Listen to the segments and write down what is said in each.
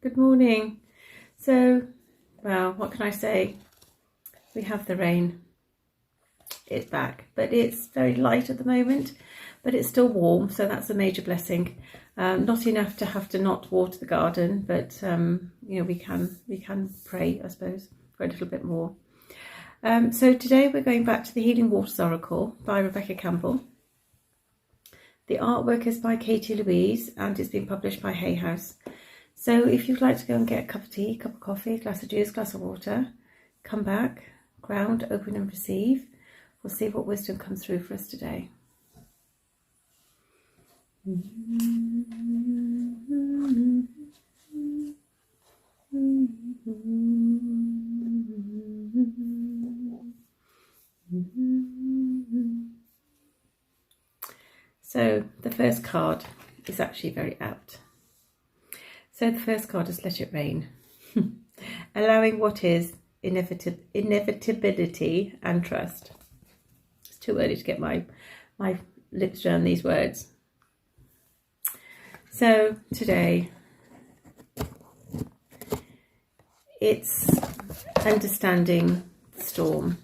Good morning. So, well, what can I say? We have the rain. It's back, but it's very light at the moment, but it's still warm, so that's a major blessing. Not enough to have to not water the garden, but we can pray, I suppose, for a little bit more. So today we're going back to the Healing Waters Oracle by Rebecca Campbell. The artwork is by Katie Louise and it's been published by Hay House. So if you'd like to go and get a cup of tea, cup of coffee, a glass of juice, glass of water, come back, ground, open and receive. We'll see what wisdom comes through for us today. So the first card is actually very apt. So the first card is Let It Rain. Allowing what is, inevitability and trust. It's too early to get my lips around these words. So today, it's understanding the storm,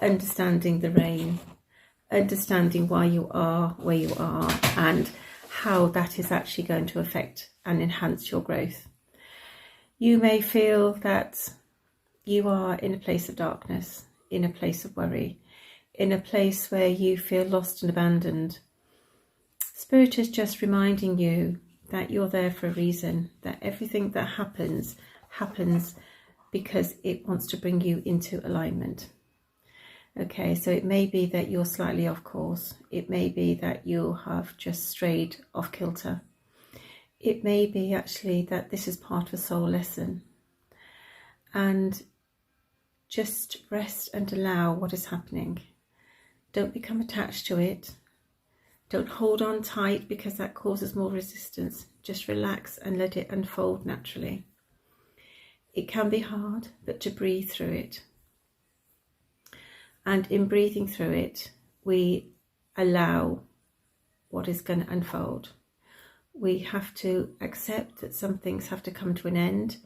understanding the rain, understanding why you are where you are and how that is actually going to affect and enhance your growth. You may feel that you are in a place of darkness, in a place of worry, in a place where you feel lost and abandoned. Spirit is just reminding you that you're there for a reason, that everything that happens because it wants to bring you into alignment. Okay, so it may be that you're slightly off course. It may be that you have just strayed off kilter. It may be actually that this is part of a soul lesson. And just rest and allow what is happening. Don't become attached to it. Don't hold on tight because that causes more resistance. Just relax and let it unfold naturally. It can be hard, but to breathe through it. And in breathing through it, we allow what is going to unfold. We have to accept that some things have to come to an end,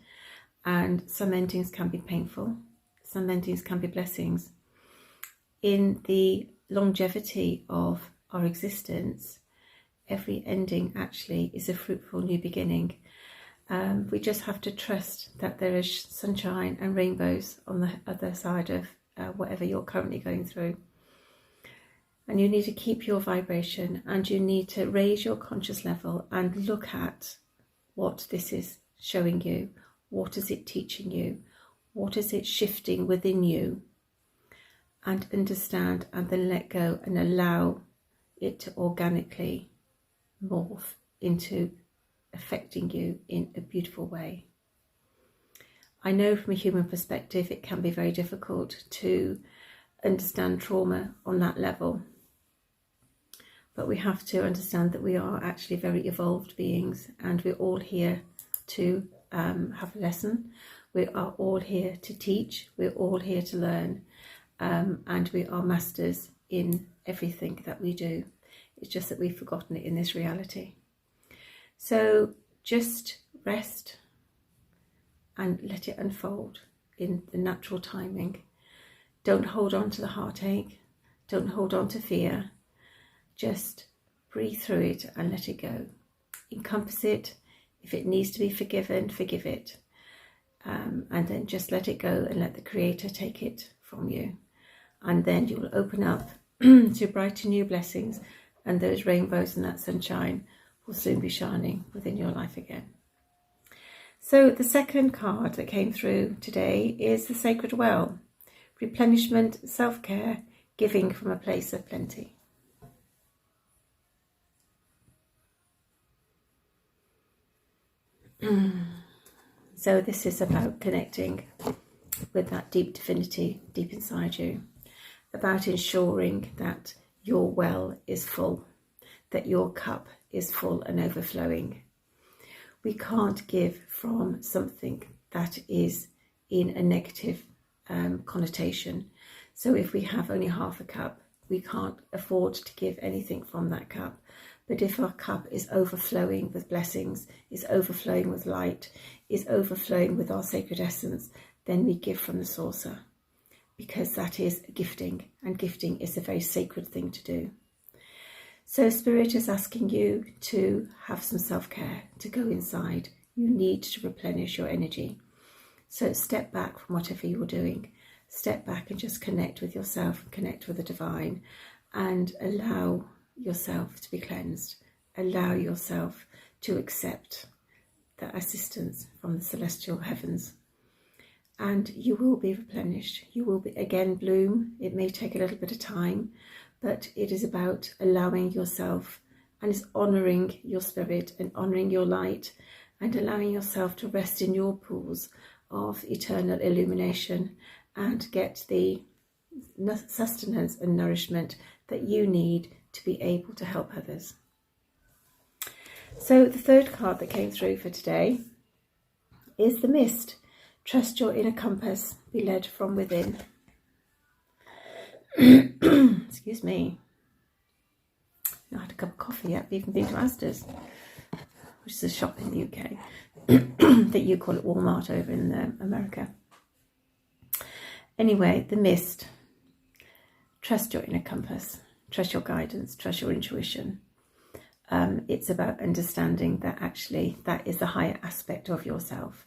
and some endings can be painful. Some endings can be blessings. In the longevity of our existence, every ending actually is a fruitful new beginning. We just have to trust that there is sunshine and rainbows on the other side of whatever you're currently going through. And you need to keep your vibration and you need to raise your conscious level and look at what this is showing you. What is it teaching you? What is it shifting within you? And understand and then let go and allow it to organically morph into affecting you in a beautiful way. I know from a human perspective it can be very difficult to understand trauma on that level. But we have to understand that we are actually very evolved beings and we're all here to have a lesson. We are all here to teach. We're all here to learn. And we are masters in everything that we do. It's just that we've forgotten it in this reality. So just rest and let it unfold in the natural timing. Don't hold on to the heartache. Don't hold on to fear. Just breathe through it and let it go. Encompass it. If it needs to be forgiven, forgive it. And then just let it go and let the Creator take it from you. And then you will open up to brighter new blessings, and those rainbows and that sunshine will soon be shining within your life again. So the second card that came through today is the Sacred Well. Replenishment, self-care, giving from a place of plenty. So this is about connecting with that deep divinity deep inside you, about ensuring that your well is full, that your cup is full and overflowing. We can't give from something that is in a negative connotation. So if we have only half a cup, we can't afford to give anything from that cup. But if our cup is overflowing with blessings, is overflowing with light, is overflowing with our sacred essence, then we give from the saucer, because that is gifting, and gifting is a very sacred thing to do. So Spirit is asking you to have some self-care, to go inside. You need to replenish your energy. So step back from whatever you're doing. Step back and just connect with yourself, connect with the divine, and allow yourself to be cleansed. Allow yourself to accept the assistance from the celestial heavens. And you will be replenished. You will be again bloom. It may take a little bit of time, but it is about allowing yourself, and it's honouring your spirit and honouring your light, and allowing yourself to rest in your pools of eternal illumination and get the sustenance and nourishment that you need to be able to help others. So the third card that came through for today is the Mist. Trust your inner compass, be led from within. Excuse me. I had a cup of coffee yet. I've even been to Asda's, which is a shop in the UK that you call it Walmart over in America. Anyway, the Mist. Trust your inner compass, trust your guidance, trust your intuition. It's about understanding that actually that is the higher aspect of yourself,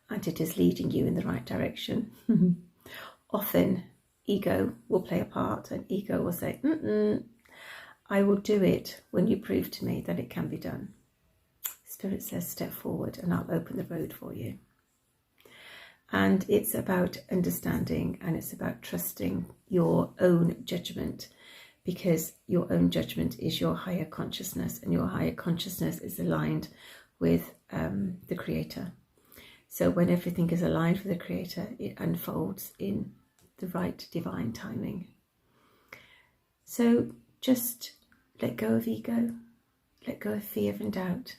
and it is leading you in the right direction. Often ego will play a part, and ego will say, I will do it when you prove to me that it can be done. Spirit says, step forward and I'll open the road for you. And it's about understanding, and it's about trusting your own judgment, because your own judgment is your higher consciousness, and your higher consciousness is aligned with the Creator. So when everything is aligned with the Creator, it unfolds in the right divine timing. So just let go of ego, let go of fear and doubt,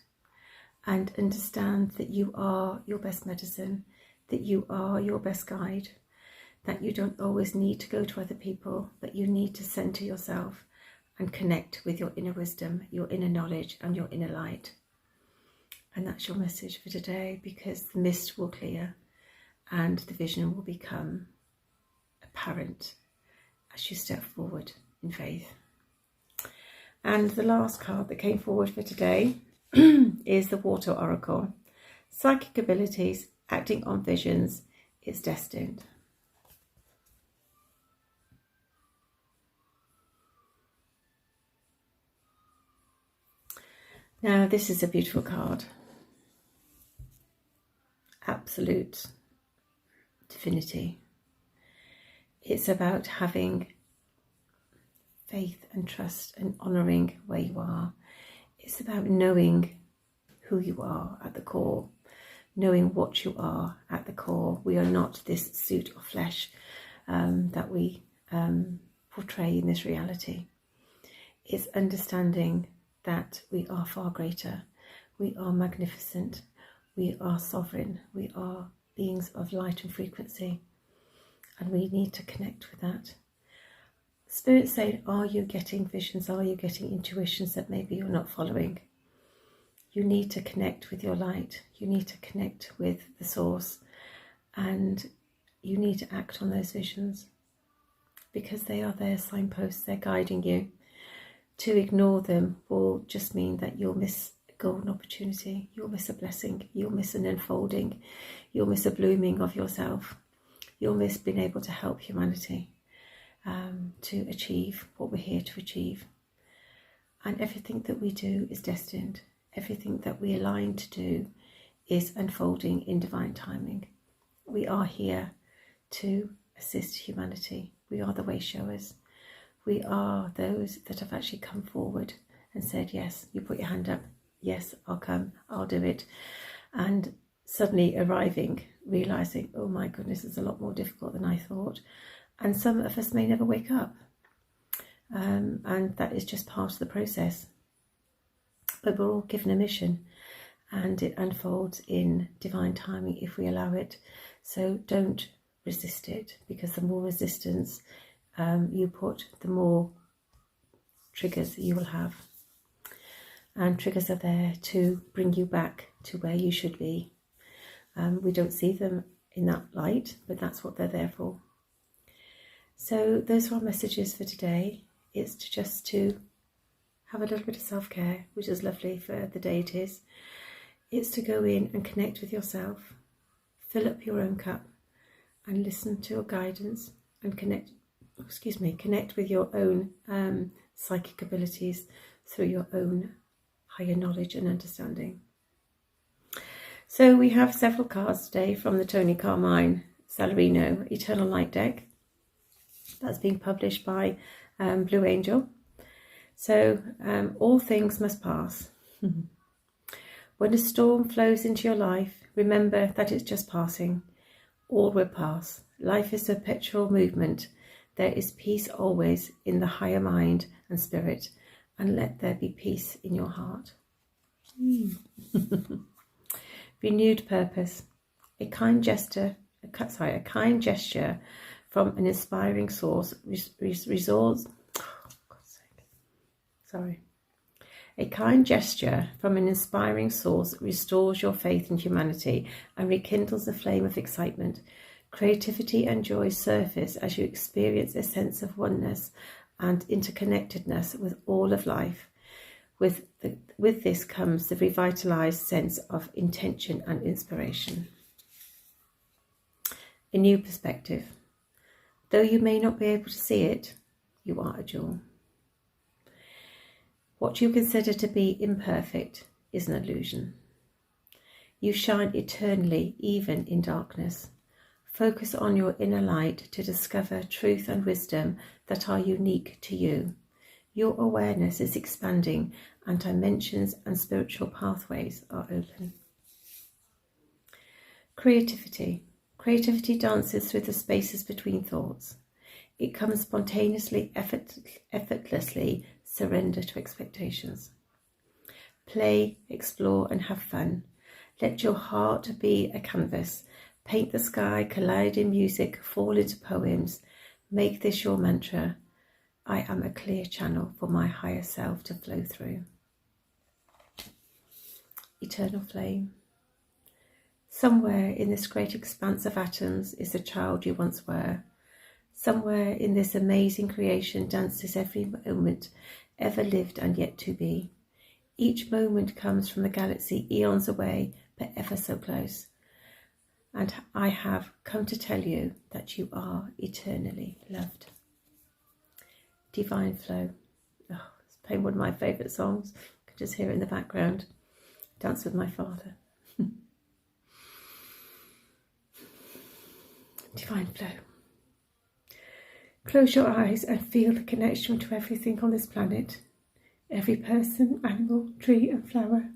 and understand that you are your best medicine, that you are your best guide, that you don't always need to go to other people, but you need to center yourself and connect with your inner wisdom, your inner knowledge, and your inner light. And that's your message for today, because the mist will clear and the vision will become apparent as you step forward in faith. And the last card that came forward for today is the Water Oracle. Psychic abilities, acting on visions, is destined. Now, this is a beautiful card. Absolute divinity. It's about having faith and trust and honouring where you are. It's about knowing who you are at the core, knowing what you are at the core. We are not this suit of flesh that we portray in this reality. It's understanding that we are far greater, we are magnificent, we are sovereign, we are beings of light and frequency, and we need to connect with that. Spirit saying, are you getting visions? Are you getting intuitions that maybe you're not following? You need to connect with your light. You need to connect with the source, and you need to act on those visions, because they are their signposts. They're guiding you. To ignore them will just mean that you'll miss a golden opportunity. You'll miss a blessing. You'll miss an unfolding. You'll miss a blooming of yourself. You'll miss being able to help humanity to achieve what we're here to achieve. And everything that we do is destined. Everything that we align to do is unfolding in divine timing. We are here to assist humanity. We are the way showers. We are those that have actually come forward and said, yes, you put your hand up. Yes, I'll come, I'll do it. And suddenly arriving, realising, oh my goodness, it's a lot more difficult than I thought. And some of us may never wake up. And that is just part of the process. But we're all given a mission, and it unfolds in divine timing if we allow it. So don't resist it, because the more resistance you put, the more triggers you will have. and triggers are there to bring you back to where you should be. We don't see them in that light, but that's what they're there for. So those are our messages for today. It's to have a little bit of self-care, which is lovely for the day it is. It's to go in and connect with yourself, fill up your own cup, and listen to your guidance and connect with your own psychic abilities through your own higher knowledge and understanding. So we have several cards today from the Tony Carmine Salarino Eternal Light deck. That's being published by Blue Angel. So all things must pass. When a storm flows into your life, remember that it's just passing. All will pass. Life is a perpetual movement. There is peace always in the higher mind and spirit, and let there be peace in your heart. Renewed purpose. A kind gesture from an inspiring source A kind gesture from an inspiring source restores your faith in humanity and rekindles the flame of excitement. Creativity and joy surface as you experience a sense of oneness and interconnectedness with all of life. With this comes the revitalized sense of intention and inspiration. A new perspective. Though you may not be able to see it, you are a jewel. What you consider to be imperfect is an illusion. You shine eternally, even in darkness. Focus on your inner light to discover truth and wisdom that are unique to you. Your awareness is expanding and dimensions and spiritual pathways are open. Creativity. Creativity dances through the spaces between thoughts. It comes spontaneously, effortlessly. Surrender to expectations. Play, explore, and have fun. Let your heart be a canvas. Paint the sky, collide in music, fall into poems. Make this your mantra. I am a clear channel for my higher self to flow through. Eternal flame. Somewhere in this great expanse of atoms is the child you once were. Somewhere in this amazing creation dances every moment ever lived and yet to be. Each moment comes from the galaxy eons away, but ever so close. And I have come to tell you that you are eternally loved. Divine Flow. Oh, it's playing one of my favourite songs. I can just hear it in the background. Dance with my father. Divine Flow. Close your eyes and feel the connection to everything on this planet. Every person, animal, tree and flower.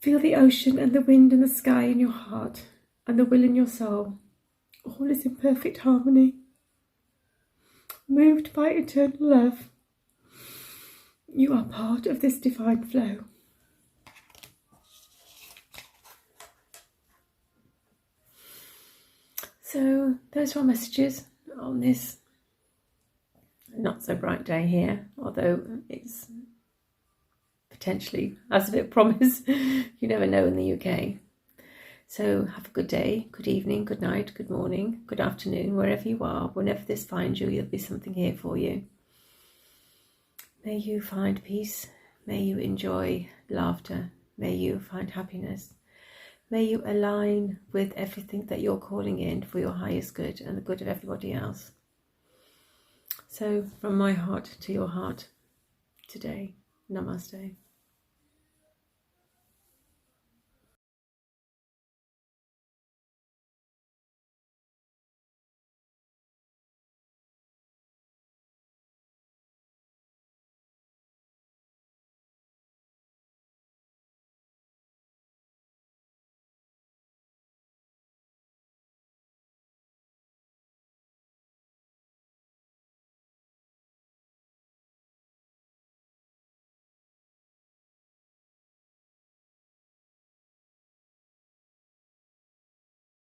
Feel the ocean and the wind and the sky in your heart and the will in your soul. All is in perfect harmony. Moved by eternal love, you are part of this divine flow. So those are our messages on this not so bright day here, although it's potentially has a bit of promise. You never know in the UK. So have a good day, good evening, good night, good morning, good afternoon, wherever you are. Whenever this finds you, there'll be something here for you. May you find peace. May you enjoy laughter. May you find happiness. May you align with everything that you're calling in for your highest good and the good of everybody else. So from my heart to your heart today, Namaste.